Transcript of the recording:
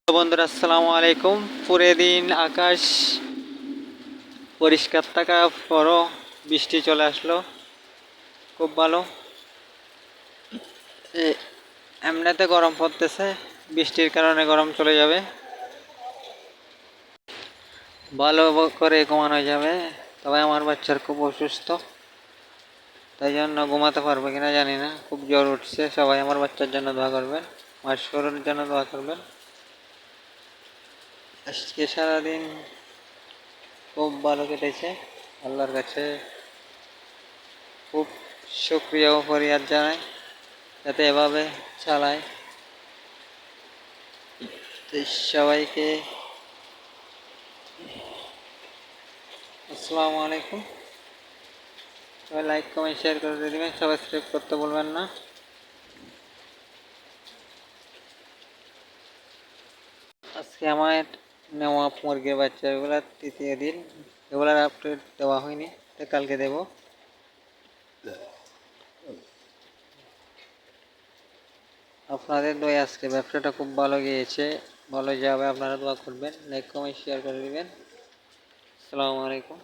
তো বন্ধুরা আসসালামু আলাইকুম। পুরে দিন আকাশ পরিষ্কার থাকার পরও বৃষ্টি চলে আসলো, খুব ভালো। এমনিতে গরম পড়তেছে, বৃষ্টির কারণে গরম চলে যাবে, ভালো করে ঘুমানো যাবে। তবে আমার বাচ্চার খুব অসুস্থ, তাই জন্য ঘুমাতে পারবে কিনা জানি না, খুব জ্বর উঠছে। সবাই আমার বাচ্চার জন্য দোয়া করবেন, মাশকুরের জন্য দোয়া করবেন। আজকে সারাদিন খুব ভালো কেটেছে, আল্লাহর কাছে খুব শুকরিয়া ও ফরিয়াদ জানাই যাতে এভাবে চালায়। তো সবাইকে আসসালামু আলাইকুম। সবাই লাইক কমেন্ট শেয়ার করে দেবেন, সাবস্ক্রাইব করতে বলবেন না। আজকে আমার নেওয়া মুরগির বাচ্চা, এগুলা তৃতীয় দিন, এগুলার আপডেট দেওয়া হয়নি, তো কালকে দেব। আপনাদের দোয়া আজকে ব্যবসাটা খুব ভালো গিয়েছে, ভালো যাবে, আপনারা দোয়া করবেন, লাইক কমেন্ট শেয়ার করে দেবেন। আসসালামু আলাইকুম।